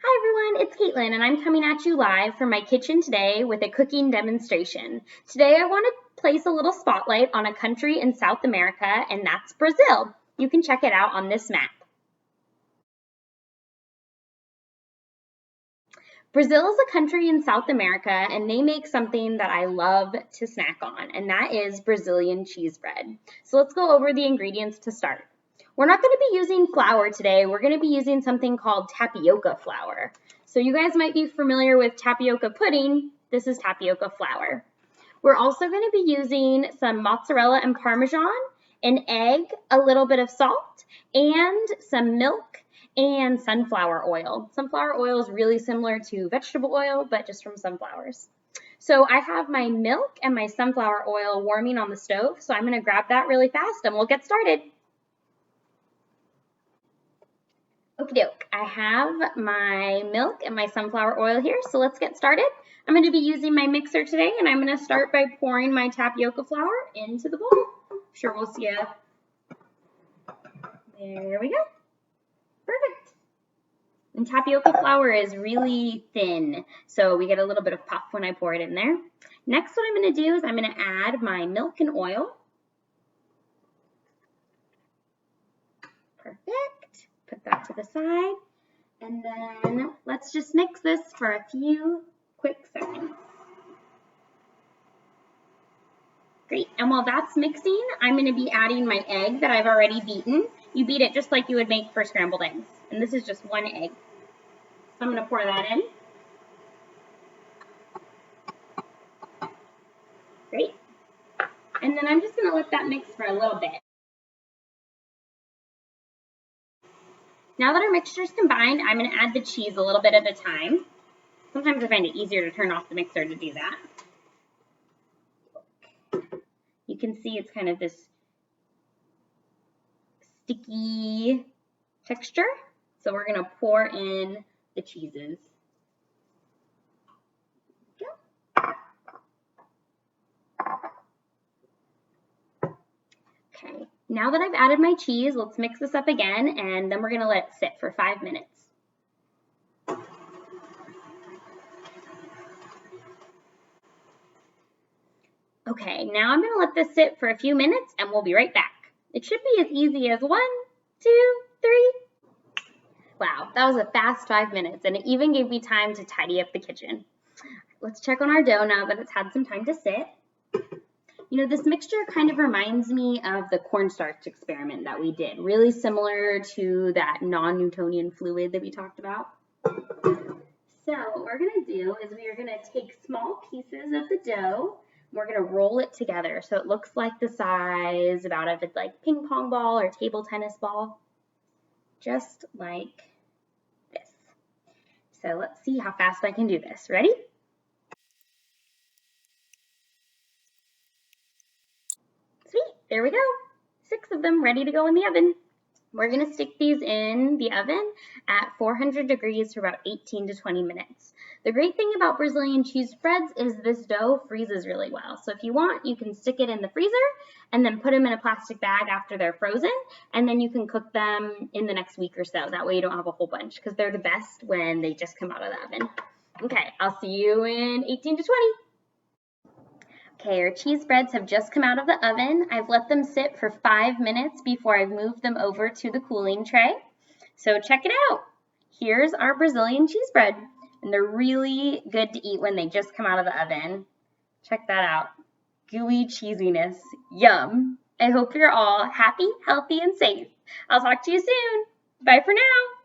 Hi everyone, it's Caitlin and I'm coming at you live from my kitchen today with a cooking demonstration. Today I want to place a little spotlight on a country in South America, and that's Brazil. You can check it out on this map. Brazil is a country in South America and they make something that I love to snack on, and that is Brazilian cheese bread. So let's go over the ingredients to start. We're not going to be using flour today, we're going to be using something called tapioca flour. So you guys might be familiar with tapioca pudding. This is tapioca flour. We're also going to be using some mozzarella and Parmesan, an egg, a little bit of salt, and some milk and sunflower oil. Sunflower oil is really similar to vegetable oil, but just from sunflowers. So I have my milk and my sunflower oil warming on the stove, so I'm going to grab that really fast and we'll get started. Okie doke, I have my milk and my sunflower oil here, so let's get started. I'm going to be using my mixer today, and I'm going to start by pouring my tapioca flour into the bowl. I'm sure we'll see a... There we go. Perfect. And tapioca flour is really thin, so we get a little bit of puff when I pour it in there. Next, what I'm going to do is I'm going to add my milk and oil. Perfect. Put that to the side, and then let's just mix this for a few quick seconds. Great, and while that's mixing, I'm going to be adding my egg that I've already beaten. You beat it just like you would make for scrambled eggs, and this is just one egg. So I'm going to pour that in. Great, and then I'm just going to let that mix for a little bit. Now that our mixture is combined, I'm going to add the cheese a little bit at a time. Sometimes I find it easier to turn off the mixer to do that. You can see it's kind of this sticky texture. So we're going to pour in the cheeses. Okay, now that I've added my cheese, let's mix this up again, and then we're going to let it sit for 5 minutes. Okay, now I'm going to let this sit for a few minutes, and we'll be right back. It should be as easy as 1, 2, 3. Wow, that was a fast 5 minutes, and it even gave me time to tidy up the kitchen. Let's check on our dough now that it's had some time to sit. You know, this mixture kind of reminds me of the cornstarch experiment that we did, really similar to that non-Newtonian fluid that we talked about. So what we're going to do is we are going to take small pieces of the dough. We're going to roll it together so it looks like the size about of a ping pong ball or table tennis ball, just like this. So let's see how fast I can do this. Ready? Sweet, there we go. 6 of them ready to go in the oven. We're going to stick these in the oven at 400 degrees for about 18 to 20 minutes. The great thing about Brazilian cheese spreads is this dough freezes really well. So if you want, you can stick it in the freezer and then put them in a plastic bag after they're frozen, and then you can cook them in the next week or so. That way you don't have a whole bunch, because they're the best when they just come out of the oven. Okay, I'll see you in 18 to 20. Okay, our cheese breads have just come out of the oven. I've let them sit for 5 minutes before I've moved them over to the cooling tray. So check it out. Here's our Brazilian cheese bread, and they're really good to eat when they just come out of the oven. Check that out. Gooey cheesiness. Yum. I hope you're all happy, healthy, and safe. I'll talk to you soon. Bye for now.